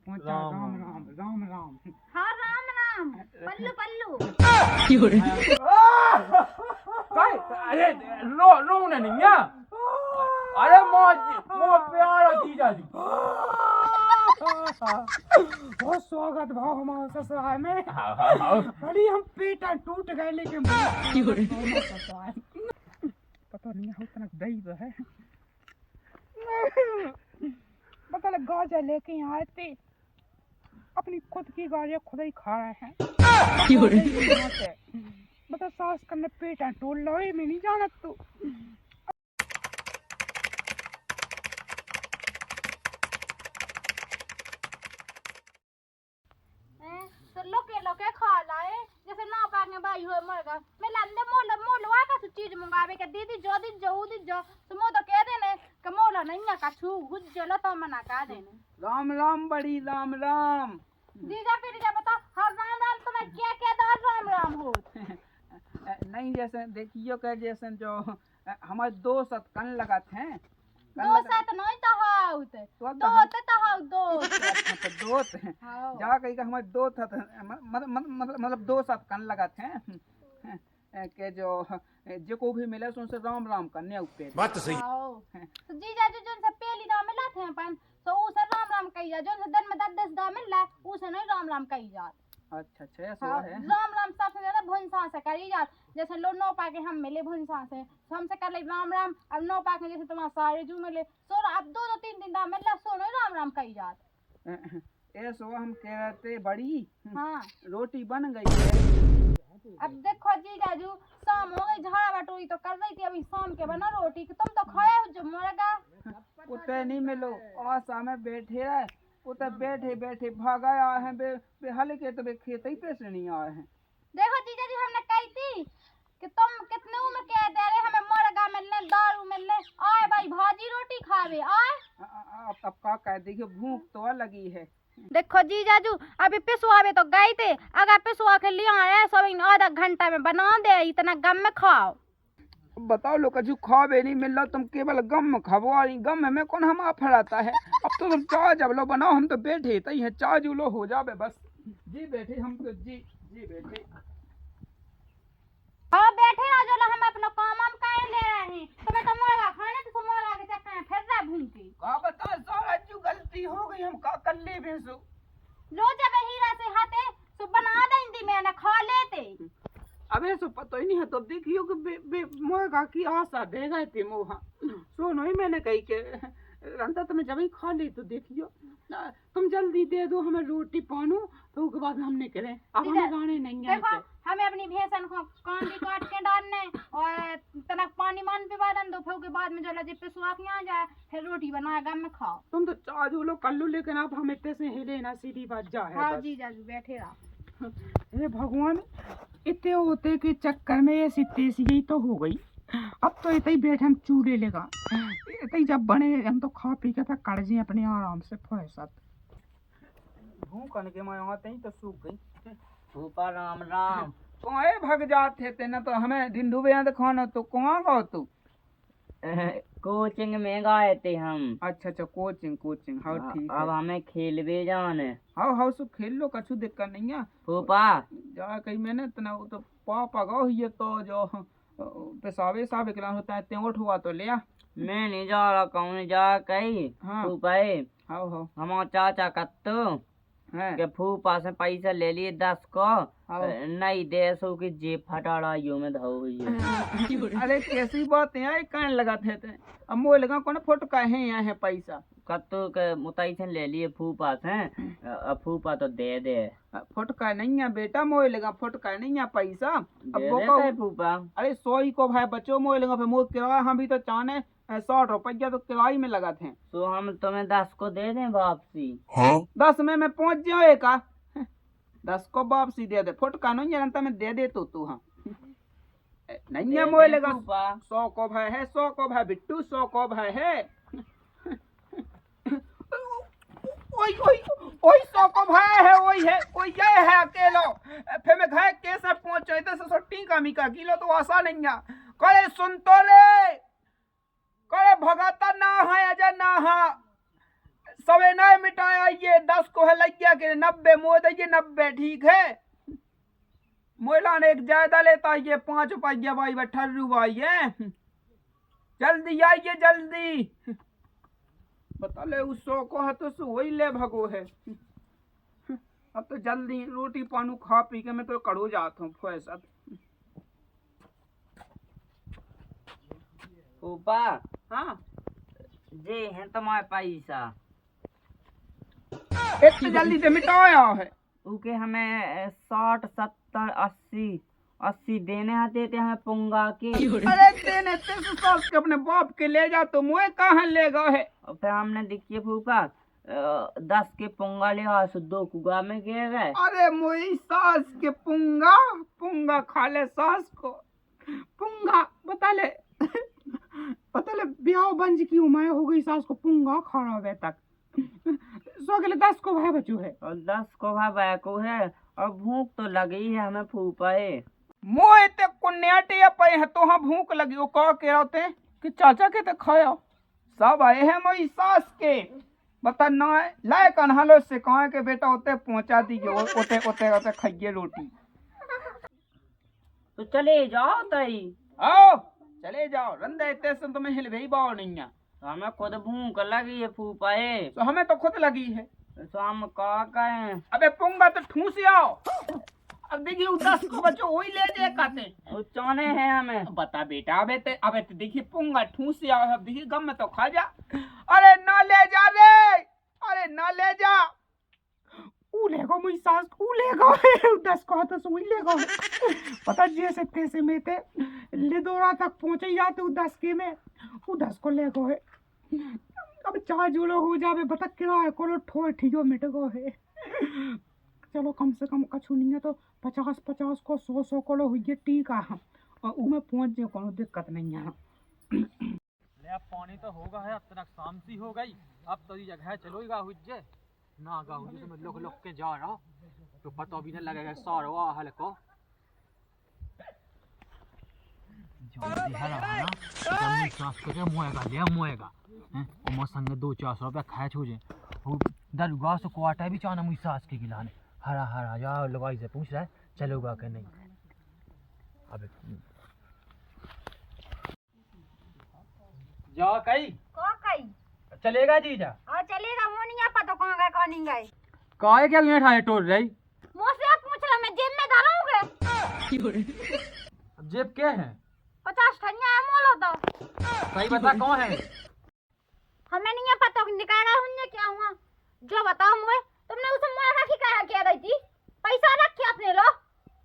पहुंचा। राम राम राम राम। हाँ राम राम। पल्लू पल्लू। अरे रो नहीं है। अरे मो प्यारा जीजा जी। बहुत स्वागत भाव हमारे ससुराल में। अरे हम पेटा टूट गए लेकिन ससुराल पता नहीं है उतना दही तो है। पता लग गाजर लेके यहाँ आए थे, अपनी खुद की गाजर खुद ही खा रहे हैं। बता सास करने पेटा टोल लो मैं नहीं जाना तू। तो लोके खा लाए जैसे ना पाके भाई हो मरगा मैं लंदे मोलवा का चीज मंगावे के दीदी जो तो मो तो कह देने कि मोला नहीं है का छू गुजला तो मना का देने। राम राम बड़ी राम राम। जीजा फिर जा बता हर राम राम तुम्हें क्या क्या दार राम राम हो। नहीं जैसे देखियो के जैसे जो हमारे दो सतकन लगत हैं। दो साथ नहीं तो हाउत दो जा कहीं का हमारे दो था मतलब दो सतकन लगत हैं के जो को भी मिले उनसे राम राम करने ऊपर बात तो सही। तो जीजा जो से पहली दाम मिला थे अपन तो उसे राम राम कही जा, जो से दिन में 10 दाम मिला उसे नहीं राम राम कही जा। अच्छा ऐसा है। राम राम सबसे ज्यादा भुनसा से करी जा, जैसे लो नो पाके हम मिले भुनसा से हमसे कर ले राम राम। अब नो पाके जैसे तुम्हारा सारे जू मिले सो अब 2-3 दिन दाम मिला सो नहीं राम राम कही जात। ऐसो हम कह रहे थे बड़ी हाँ रोटी बन गई है। अब देखो जीजा जू शाम हो गई, झाड़ा बटोरी तो कर रही थी, अभी शाम के बना रोटी कि तुम तो खाए हो जो मुर्गा उते नहीं मिलो आशा में बैठे है उते बैठे भागा आए हैं बे हल्के तो बे खेत ही पे से नहीं आए हैं। देखो जीजा जी हमने कही थी कि तुम कितने उम्र के दे रहे हमें मुर्गा मिलने दारू मिलने आए भाई भाजी रोटी खावे आए। अब का कह देखिए भूख तो लगी है। देखो जीजाजू अभी पिसवावे तो गए थे, अगर पिसवा के लिए आए सब आधा घंटा में बना दे इतना गम में खाओ। बताओ लोग कछु खावे नहीं मिल रहा तुम केवल गम खाबो और गम में कौन हम फराता है। अब तो तुम चाय जब लो बनाओ हम तो बैठे ही है चाय जूलो हो जावे बस जी बैठे हम तो जी बैठे। हाँ बैठे ना जो हम अपना काम कर ले रहे हैं तुम्हें तो मुर्गा खाने तो मुर्गा के चक्कर में फिर रहा भूखी का बता सारा जो गलती हो गई हम का कर ले बेसु लो जब हीरा से हाथे सो बना देंगी मैंने खा लेते। अबे सो पता ही नहीं है तो देखियो कि मुर्गा की आशा दे गए थे मोहा सुनो ही मैंने कही के रंता तुम्हें जब ही खा ली तो देखियो तुम जल्दी दे दो हमें रोटी पानो तो उसके बाद हमने करें अब हमें गाने नहीं आते। हमें अपनी भैंसन को कांडी काट के डालने और तनक पानी मान पे बादन दो फिर के बाद में जो लजे पे सुहाग आ जाए फिर रोटी बनाए गम में खाओ। तुम तो चाजू लो कल्लू लेकिन आप हम इतने से हिले ना सीधी बात जा है। हाँ जी जाजू बैठे रहो। हे भगवान इतने होते के चक्कर में ऐसी तेजी यही तो हो गई। अब तो इतने ही बैठे हम चूड़े लेगा इतने जब बने हम तो खा पी के फिर कट जाए अपने आराम से फैसत भूख के मैं आते ही तो सूख गई। फूफा राम राम। कौए भग जाते थे ना तो हमें ढिंडू बेंद खाना तो कहाँ गो तू कोचिंग में गए थे हम। अच्छा कोचिंग हाँ ठीक है। अब हमें खेलवे जाने। हाँ सो खेल लो कछु दिक्कत नहीं है फूफा जा कहीं मैंने इतना तो पापा गो ये तो जो पेशाबे साहब निकला होता है त्यों हुआ तो लिया मैं नहीं जा रहा कौन जा कही। हाँ फूफा हाँ हमारा चाचा कत्तो है के फूफा से पैसा ले लिए 10 को नहीं दे सो की जेब फटाड़ा यो में धो हुई है। अरे कैसी बात है कहने लगा थे अब मोह लगा कौन फोटो कहे यहाँ है पैसा कत्तो के मुताई से ले लिए फूफा से फूफा तो दे दे फोटो का नहीं है बेटा मोह लगा फोटो का नहीं है पैसा अब दे वो देते फूफा। अरे 100 ही को भाई बच्चों मोह लगा फिर मोह किराया हम भी तो चाहने 100 रुपया तो किराए में लगा थे तो हम तुम्हें 10 को दे दें वापसी। 10 में मैं पहुंच जाए का 10 को वापसी दे दे फोटो का नहीं जानता मैं दे दे तू हाँ नहीं है मोह लगा 100 को भाई है 100 को भाई बिट्टू 100 को भाई है ओई 100 को भाई है वही है कोई ये है अकेलो फिर मैं घर कैसे पहुंचे तो सट्टी का मिका किलो तो आशा नहीं है करे सुन तो ले करे भगाता ना है अजय ना है सवे ना मिटाया ये 10 को है लग गया कि 90 मोह दे 90 ठीक है। मोला ने एक ज्यादा लेता ये 5 रुपया भाई 18 भाई है। जल्दी आइए जल्दी। बता ले उस सौ को है तो वही ले भगो है। अब तो जल्दी रोटी पानू खा पी के मैं तो कड़ो जाता हूँ फैसा। फूफा हाँ जे है तुम्हारे पैसा इतनी जल्दी से मिटाया है। उके हमें 60 70 80 देने आते थे हमें पुंगा के। अरे तेने 300 के अपने बाप के ले जा तो मुझे कहाँ ले गए है। और फिर हमने देखिए फूफा 10 के पुंगा ले आ 2 कुगा में गिर गए। अरे मोई सास के पुंगा पुंगा खा ले सास को पुंगा बता ले ब्याह बंज की उम्र हो गई सास को पुंगा खा रहा है तक 100 के लिए 10 को भाई बचू है और 10 को भाई को है और भूख तो लगी है हमें फूफा है। मोए ते कुन्याटे पे है तो हाँ भूख लगी वो कह के रहते कि चाचा के ते खाया सब आए हैं मोई सास के बता ना लाए कन्हालो से कहा के बेटा उते पहुंचा दीजिए उते उते उते खाइए रोटी। तो चले जाओ तई आओ चले जाओ रंदे इतने से तुम्हें हिल भी बाव नहीं है। तो हमें खुद भूख लगी है फूफा है। तो हमें तो खुद लगी है तो हम क्या कहें। अबे पुंगा तो ठूस आओ। अब देखिए 10 को बच्चों वही ले जाए खाते वो चाने हैं हमें। बता बेटा अबे तो देखिए पुंगा ठूस आओ अब देखिए गम में तो खा जा। अरे ना ले जा रे अरे ना ले जा उलेगो मुई सास उलेगो 10 को तो सुई लेगो पता जैसे तैसे में थे ले दोरा तक पहुंचे जाते 10 के में 10 को लेगो है। अब चार जुड़ो हो जावे बता किराए को ठोर ठीको मिट गो है। चलो कम से कम कछु नहीं है तो 50 को 100 को हुई टीका हम और उमें पहुंच जाए कोनो दिक्कत नहीं है। ले अब पानी तो होगा है अब तक शाम सी हो गई अब तो ये जगह चलोगा हुज्जे ना गा हुज्जे तो लोग लोग के जा रहा तो पता भी नहीं लगेगा सारो आहल को जल्दी हला ना जल्दी सास को मोएगा ले मोएगा हैं और मो संग 2-400 रुपया खाए छोजे वो दरगाह से क्वाटा भी चाना मुई सास के गिलाने हरा हरा जा लगाई से पूछ रहा है चलोगा कि नहीं। अबे जा कई को कई चलेगा जीजा और चलेगा मोनिया पता कहां गए कहां नहीं गए काहे क्या ये ठाए टोल रही मुझसे पूछ रहा मैं जेब में धरूंगे। जेब के हैं 50 ठनिया है मोलो तो सही बता कौन है हमें नहीं पता निकाला हुन्ने क्या हुआ जो बताओ मुझे तुमने उसे मोया का खिकाया क्या दी थी पैसा रख के अपने लो।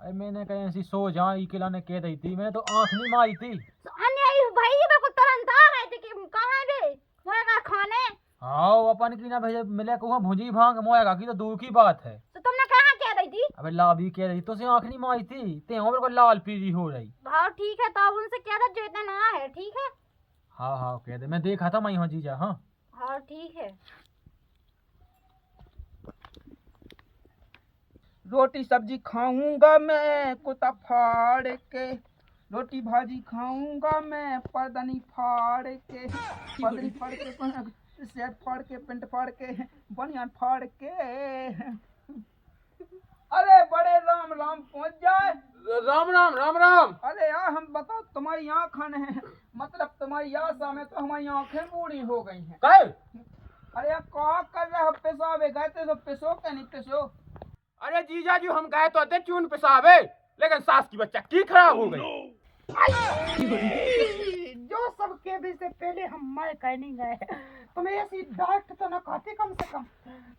अरे मैंने कहीं ऐसी सो जा ई किला ने कह दी थी मैंने तो आंख नहीं मारी थी। अन्य भाई ये को तुरंत आ रहे थे कि कहां गए मोया का खाने। हाँ अपन की ना भैया मिले को भुजी भांग मोएगा की तो दूर की बात है। तो तुमने कहां क्या दी थी। अबे ला भी कह रही तो से आंख नहीं मारी थी ते हो मेरे को लाल पीली हो रही। हाँ ठीक है तो उनसे कह दो जो इतना ना है ठीक है। हाँ हाँ कह दे मैं देखा था मैं जीजा। हाँ हाँ ठीक है। रोटी सब्जी खाऊंगा मैं कुत्ता फाड़ के रोटी भाजी खाऊंगा मैं पर्दनी फाड़ के पर्दनी फाड़ के शर्ट फाड़ के पेंट फाड़ के बनियान फाड़ के। अरे बड़े राम राम पहुंच जाए। राम राम राम राम। अरे यार हम बताओ तुम्हारी आँखें हैं मतलब तुम्हारी आशा में तो हमारी आँखें बूढ़ी हो गई हैं। अरे यार क्या कर रहे हो पेशाबे गए थे तो पेशो क्या नहीं पेशो। अरे जीजा जी हम गए तो आते चून पेशाबे लेकिन सास की बच्चा की खराब हो गई। जो सब के भी से पहले हम मैं कह नहीं गए तुम ऐसी डांट तो न खाते कम से कम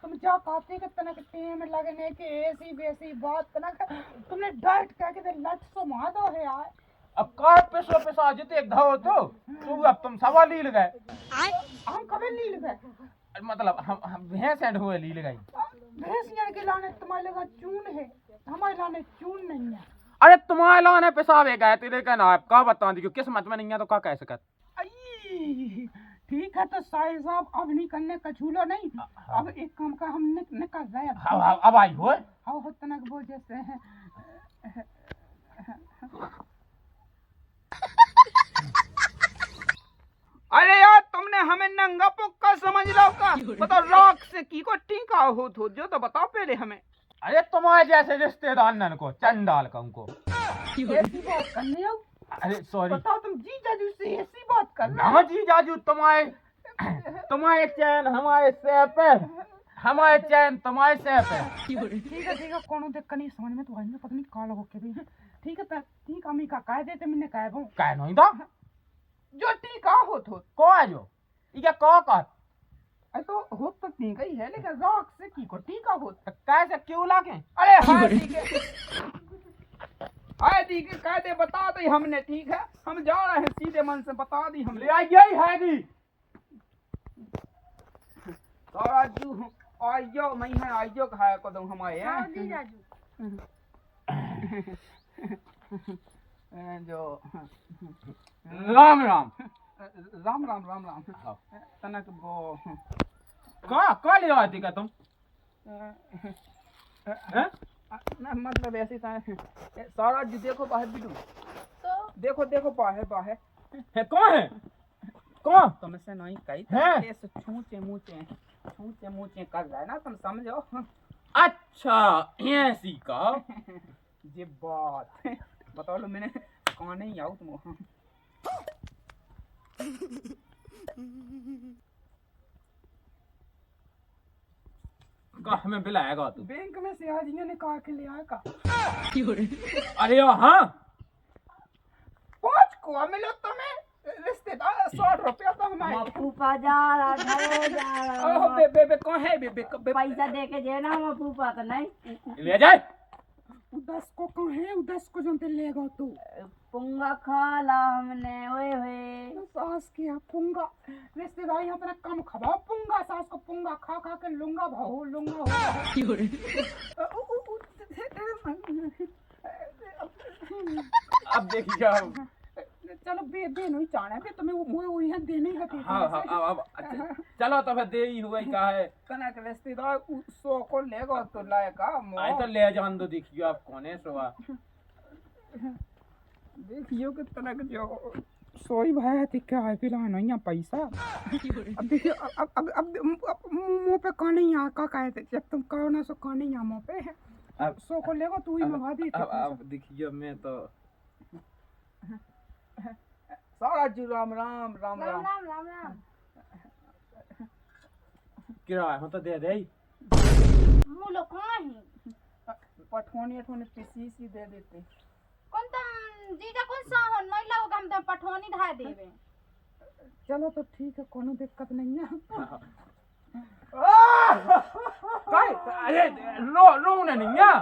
तुम जा खाते के तनक टेम लगने के ऐसी वैसी बात न तुमने डांट कह के लट सो मार दो है यार। अब कार पेशो पेशा जिते एक धाव तो अब तुम सवाल लील गए। हम कभी लील गए मतलब हम भैंस एंड हुए लील गई। भैंस यार के लाने तुम्हारे लगा चून है हमारे लाने चून नहीं है। अरे तुम्हारे लाने पेशाबे गए तेरे का ना का बता दी किस्मत में नहीं है तो का कह सकत। ठीक है तो साहिब साहब अब नहीं करने का झूलो नहीं अब एक काम का हम निकल रहे हैं। अब आई हो हाँ तनक वो जैसे है अरे यार तुमने हमें नंगा पुक्का समझ लो का? बताओ राख से की को टीका हो तो जो तो बताओ पहले हमें। अरे तुम्हारे जैसे रिश्तेदार नन को चंडाल का उनको। ऐसी बात करने आओ? अरे सॉरी। बताओ तुम जी जाजू से ऐसी बात करना? हाँ जी जाजू, तुम्हारे चैन हमारे सर पे, हमारे चैन तुम्हारे सर पे। ठीक है कोनो दिक्कत नहीं, समझ में तो आई ना, पता नहीं काल हो के भी। ठीक है ठीक अमी का कह देते मैंने कह बो कह नहीं था जो टीका हो तो को है जो ये कह अरे तो हो तो ठीक ही है, लेकिन राख से की को टीका हो कैसे क्यों लागे? अरे हाँ ठीक है, अरे ठीक है कह दे, बता दी हमने। ठीक है हम जा रहे हैं, सीधे मन से बता दी हमने। यही है जी राजू आइयो मैं है आइयो खाया को दूं हमारे हाँ हैं जी जाजू। जो राम राम। राम राम राम राम तनक वो कहाँ ले आती का तुम? हैं? ना मतलब ऐसी सारा जी देखो बाहर बिटू, तो देखो देखो बाहर बाहर है कौन है? कौन? तुमसे नहीं कही हैं? ऐसे छूचे मूचे कर रहा है ना, तुम समझो। अच्छा ऐसी का ये बात बता लो, मैंने कौन नहीं आऊ तुम का हमें बुलाएगा तू? बैंक में से आज इन्होंने कहा के ले आया का अरे हाँ 5 को मिलो तुम्हें रिश्तेदार 100 रुपया तो हमारे फूफा जा रहा घरे जा ओह रहा बे कौन है बे पैसा दे के जे ना फूफा तो नहीं ले जाए। 10 को कौन है 10 को जो ते लेगा तू पुंगा खा ला हमने ओए होए। सास की पुंगा रिश्तेदार यहाँ पे कम खबाओ पुंगा, सास को पुंगा खा खा के लूंगा भाऊ लूंगा अब देखिए चलो दे नहीं चाहना फिर तुम्हें वो यहाँ देने का थी। हाँ अब अच्छा, चलो तो फिर दे ही हुआ ही का है। कनक रिश्तेदार 100 को लेगा तो लाएगा आए तो ले जान दो, देखियो आप कौन है सोआ। देखियो कि तनक जो सोई भाई है क्या है फिर नहीं यहाँ पैसा। अब देखियो अब मुंह पे कौन नहीं आ का कहते जब तुम कहो ना सो कौन नहीं आ मुंह पे अब 100 को लेगा तू ही मंगा दी। अब देखियो मैं तो सारा जी राम राम राम राम राम राम राम राम। किराया हो तो दे दे। मुलो कहाँ है? पठोनी पीसी सी दे देते। कौन तुम जीजा कौन सा हो नहीं लगोगा हम तो पठोनी ढा देवे। चलो तो ठीक है कोनो दिक्कत नहीं है। अरे रो नहीं है।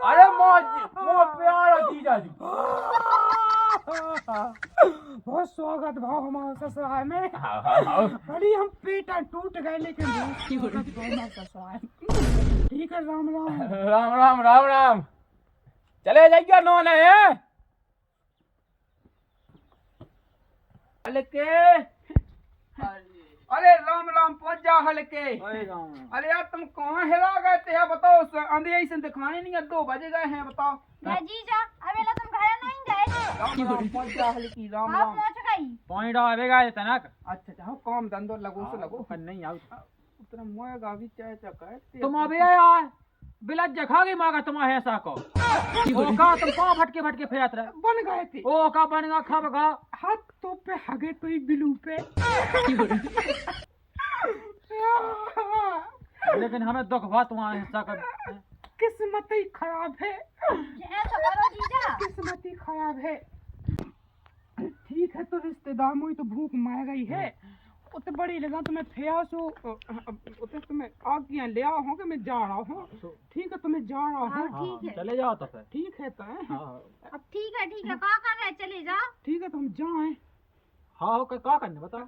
अरे मो प्यारा जीजा जी बहुत स्वागत भाव हमारे ससुराल में। बड़ी हम पेटा टूट गए लेकिन बहुत स्वागत भाव हमारे ससुराल में। ठीक है राम राम राम राम राम राम। चले जाइए नो है हल्के। अरे राम राम पहुंच जा हल्के। अरे यार तुम कहाँ हेरा गए थे बताओ, अंधेरे से दिखाने नहीं है, 2 बजे गए हैं बताओ। मैं जीजा अबेला तुम घर नहीं गए। राम राम पहुंच जा हल्की राम आप राम। पहुंच गई। पॉइंट आवेगा तनक। अच्छा जाओ काम धंधो लगो से लगो नहीं आओ उतना मोए गावी चाय चका तुम अबे यार बिलज जखा गई मागा तुम्हारे ऐसा को ओ का तुम को भटके फिरत रहे बन गए थे। ओ का बनगा खबगा हाथ तो पे हगे तो ही बिलू पे। लेकिन हमें दुख हुआ तुम्हारे हिस्सा का। किस्मत ही खराब है, ऐसा करो जीजा। किस्मत ही खराब है। ठीक है तो रिश्तेदार मुझे तो भूख मार गई है, उतने बड़ी लगा तुम्हें फेस हो उतने तुम्हें आगियां ले आओ हो कि मैं जा रहा हूँ। ठीक है तो मैं जा रहा हाँ हूँ। ठीक है। चले जाओ तो फिर। ठीक है तो अब ठीक है क्या कर रहे चले जाओ। ठीक है तो हम जाएं। हाँ हो क्या करने बताओ,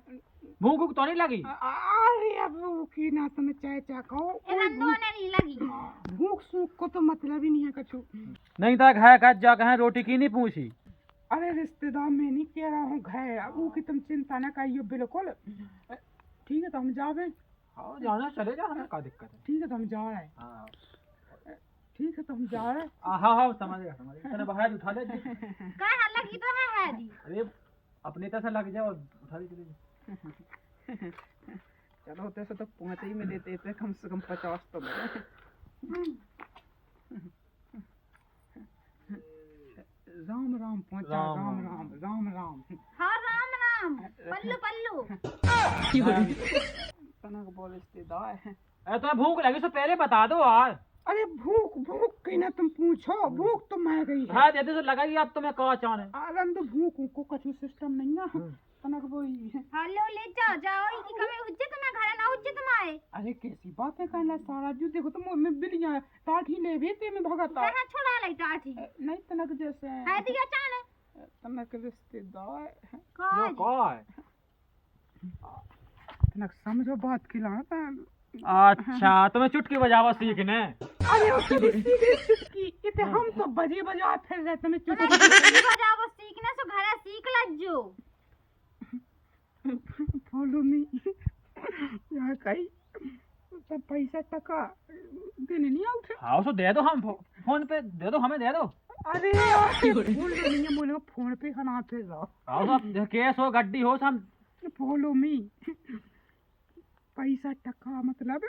भूख तो नहीं लगी? अरे अब की ना तुम्हें चाय चा खाओ, इन्हें दोने नहीं लगी। भूख सूख को तो मतलब ही नहीं है कछु। नहीं था है कह जा कहे रोटी की नहीं पूछी। अरे रिश्तेदार मैं नहीं कह रहा हूँ घर, अब वो की तुम चिंता न करियो बिल्कुल। ठीक है तो हम जावे। हाँ जाना चले जा, हमें क्या दिक्कत है। ठीक है तो हम जा रहे हैं। हाँ ठीक है तो हम जा रहे हैं। हाँ समझ गया तने बाहर उठा ले। कहाँ लगी तो है दी। अरे अपने तरह से लग जाओ उठा दी चली। चलो होते से तो पहुंच ही में देते थे कम से कम 50 तो मेरे। राम राम पहुंचा, राम राम राम राम राम। हाँ राम राम। पल्लू पल्लू। तनक बोल रिश्तेदार। अरे तुम्हें भूख लगी तो पहले बता दो यार। अरे भूख भूख की ना तुम पूछो, भूख तो मैं गई है। हाँ देते तो लगा ही अब तुम्हें कहा चाने। आनंद भूख को कछु सिस्टम नहीं ना। तनक बोई। हेलो ले जाओ जाओ इनकी कमी उज्जे तुम्हें घर ना उज्जे तुम्हारे। अरे कैसी बात है कहना सारा जो देखो तो मुंह में बिलिया टाठी ले भी ते में भगता। कहाँ छुड़ा लाई टाठी। नहीं तनक जैसे है दिया चाने। तनक रिश्तेदार। कौन? कौन? तनक समझो बात खिलाना था। अच्छा तुम्हें चुटकी बजावा सीखने। अरे चुटकी इते हम तो बजे बजा फिर रहे तुम्हें चुटकी चुटकी बजाओ वो सीखने से घर सीख लज्जो। फॉलो मी यहाँ कहीं सब पैसा टका देने नहीं आउट। हाँ उसको दे दो, हम फोन पे दे दो, हमें दे दो। अरे यार बोल नहीं है बोले फोन पे खाना पे जाओ। हाँ सब केस हो गड्डी हो सब। फॉलो मी पैसा टका मतलब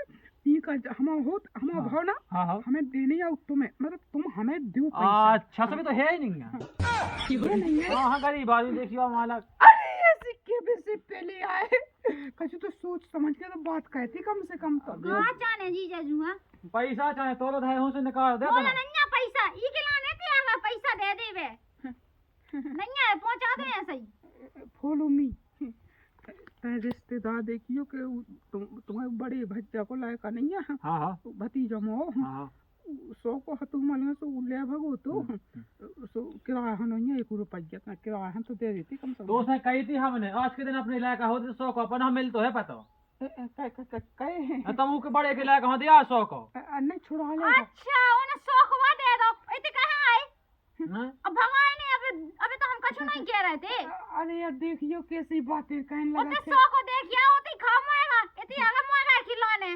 ये का हम हो हम भाव ना। हाँ हाँ हमें देने आउट तुम्हें मतलब तुम हमें दो पैसा। अच्छा सब तो है ही नहीं है। ये नहीं है। हाँ हाँ गरीब आदमी देखियो मालक। अरे ये सिक्के भी से पहले आए कछु तो सोच समझ के तो बात कहती कम से कम तो। कहाँ चाने जीजा जुआ। पैसा चाहे तो लो धाय से निकाल दे बोला नहीं पैसा ई के लाने थे आगा पैसा दे देवे। नहीं है पहुंचा दो ऐसे ही। फॉलो मी रिश्तेदार देखियो कि तुम्हारे बड़े भज्जा को लायका नहीं है। हाँ हाँ भतीजा मो हाँ सौ को हतु मालूम सो ले भगो तो सो किराया नहीं है 1 रुपया का किराया हम तो दे देती कम से कम। तो उसने कही थी हमने आज के दिन अपने लायका हो तो 100 को अपन हम मिल तो है पता। कहे तुम के बड़े के लायका हो दिया 100 को। नहीं छुड़ा ले। अच्छा उन्हें सोखवा दे दो। इते कहाँ आए? हाँ? अब भगवान ने अबे तो हम कछु नहीं कह रहे थे। अरे यार देखियो कैसी बातें कहने लगा उते थे। सो को देखिया होती खामोएगा। इते आगा मोएगा खिलौने।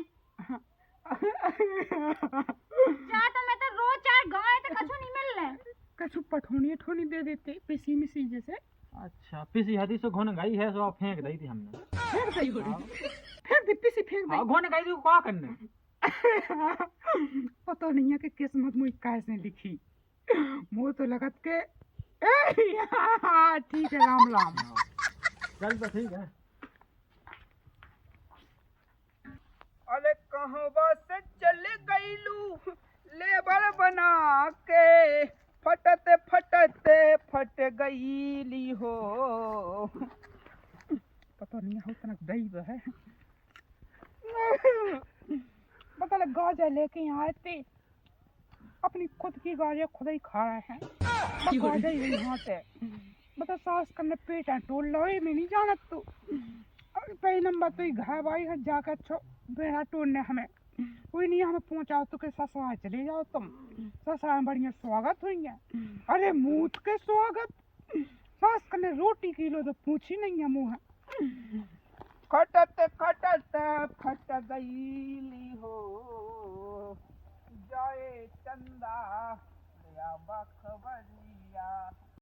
चाह तो मैं तो रोज चार गाय तो कछु नहीं मिल रहे। कछु पठोनी ठोनी दे देते पिसी मिसी जैसे। अच्छा पिसी हदी से घुन गई है सो फेंक दी थी हमने। फेंक दई फेंक दे पिसी फेंक दे। हाँ घुन गई थी क्या करने। पता नहीं है कि किस्मत मुझे कैसे लिखी। मुझे तो लगत के ठीक है राम राम। चल तो ठीक है। अरे कहवा से चल गईलू लेबर बना के फटते फटते फट गईली हो। पता नहीं है उतना दैव है। पता लग गाजा लेके आए थे अपनी खुद की गाजा खुद ही खा रहे हैं। गाजा ही यहाँ से मतलब सास करने पेट टोल लो मैं नहीं जानत तू। पहले नंबर तो घर भाई है जाकर छो बेड़ा टोलने हमें कोई नहीं हमें पहुंचाओ तो के ससुराल चले जाओ तुम। ससुराल में बढ़िया स्वागत हुई है। अरे मूत के स्वागत सास करने रोटी किलो तो पूछी नहीं है मुँह। खटत खटत फट गईली हो जाए चंदा